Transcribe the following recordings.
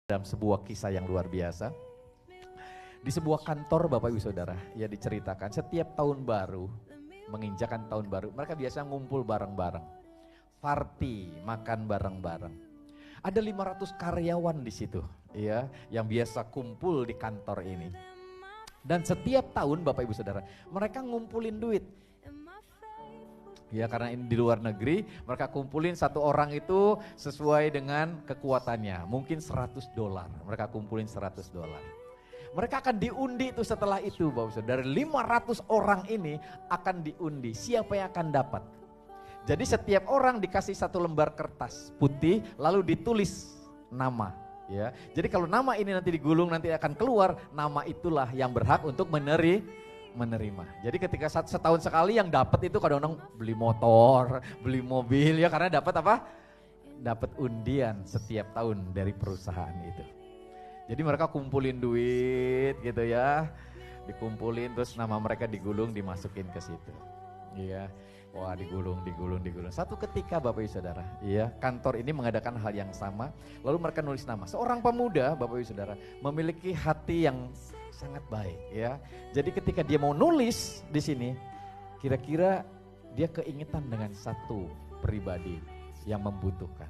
Dalam sebuah kisah yang luar biasa, di sebuah kantor Bapak Ibu Saudara, ya diceritakan setiap tahun baru, menginjakan tahun baru, mereka biasa ngumpul bareng-bareng, party, makan bareng-bareng. Ada 500 karyawan di situ, ya, yang biasa kumpul di kantor ini. Dan setiap tahun Bapak Ibu Saudara, mereka ngumpulin duit. Ya karena ini di luar negeri, mereka kumpulin satu orang itu sesuai dengan kekuatannya. Mungkin $100, mereka kumpulin $100. Mereka akan diundi itu setelah itu Bapak Saudara. Dari 500 orang ini akan diundi, siapa yang akan dapat. Jadi setiap orang dikasih satu lembar kertas putih, lalu ditulis nama. Ya, jadi kalau nama ini nanti digulung, nanti akan keluar, nama itulah yang berhak untuk menerima. Jadi ketika setahun sekali yang dapat itu kadang-kadang beli motor, beli mobil ya karena dapat apa? Dapat undian setiap tahun dari perusahaan itu. Jadi mereka kumpulin duit gitu ya, dikumpulin terus nama mereka digulung dimasukin ke situ. Iya. Wah digulung. Satu ketika Bapak Ibu Saudara, iya, kantor ini mengadakan hal yang sama, lalu mereka nulis nama. Seorang pemuda Bapak Ibu Saudara memiliki hati yang sangat baik ya. Jadi ketika dia mau nulis di sini, kira-kira dia keingetan dengan satu pribadi yang membutuhkan.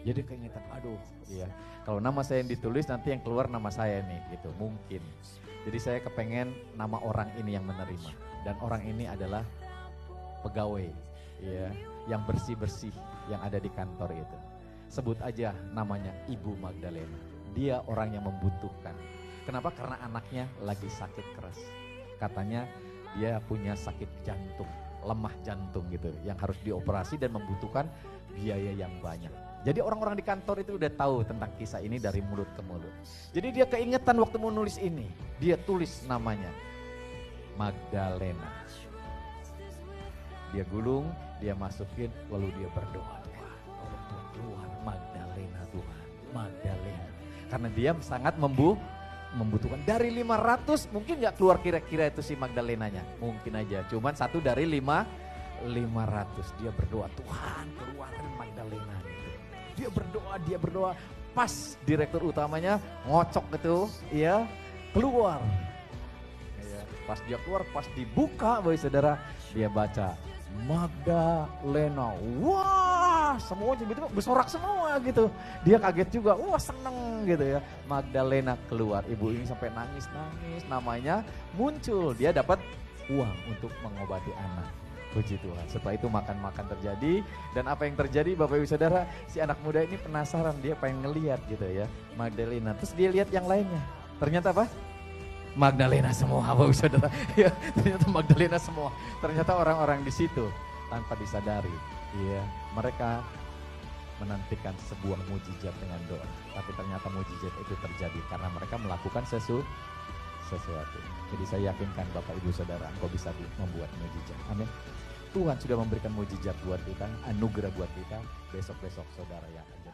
Jadi keingetan, aduh ya, kalau nama saya yang ditulis nanti yang keluar nama saya nih gitu, mungkin. Jadi saya kepengen nama orang ini yang menerima, dan orang ini adalah pegawai ya, yang bersih-bersih yang ada di kantor itu. Sebut aja namanya Ibu Magdalena. Dia orang yang membutuhkan. Kenapa? Karena anaknya lagi sakit keras. Katanya dia punya sakit jantung, lemah jantung gitu, yang harus dioperasi dan membutuhkan biaya yang banyak. Jadi orang-orang di kantor itu udah tahu tentang kisah ini dari mulut ke mulut. Jadi dia keingetan waktu mau nulis ini, dia tulis namanya Magdalena. Dia gulung, dia masukin, lalu dia berdoa. Tuhan, keluar Magdalena Tuhan, Magdalena. Karena dia sangat membutuhkan. Dari 500 mungkin gak keluar kira-kira itu si Magdalenanya. Mungkin aja, cuman satu dari 500. Dia berdoa, Tuhan keluarin Magdalena. Dia berdoa. Pas direktur utamanya ngocok itu, ya keluar. Ya, pas dia keluar, pas dibuka Bapak Saudara, dia baca Magdalena. Wah, semua tiba-tiba bersorak semua gitu. Dia kaget juga, wah seneng gitu ya. Magdalena keluar, ibu ini sampai nangis-nangis, namanya muncul. Dia dapat uang untuk mengobati anak. Puji Tuhan. Setelah itu makan-makan terjadi, dan apa yang terjadi Bapak Ibu Saudara, si anak muda ini penasaran, dia pengen ngelihat gitu ya, Magdalena. Terus dia lihat yang lainnya. Ternyata apa? Magdalena semua Bapak Ibu Saudara. Ya, ternyata Magdalena semua. Ternyata orang-orang di situ tanpa disadari, ya, mereka menantikan sebuah mujizat dengan doa. Tapi ternyata mujizat itu terjadi karena mereka melakukan sesuatu. Jadi saya yakinkan Bapak Ibu Saudara, engkau bisa membuat mujizat. Amin. Tuhan sudah memberikan mujizat buat kita, anugerah buat kita. Besok-besok saudara yang akan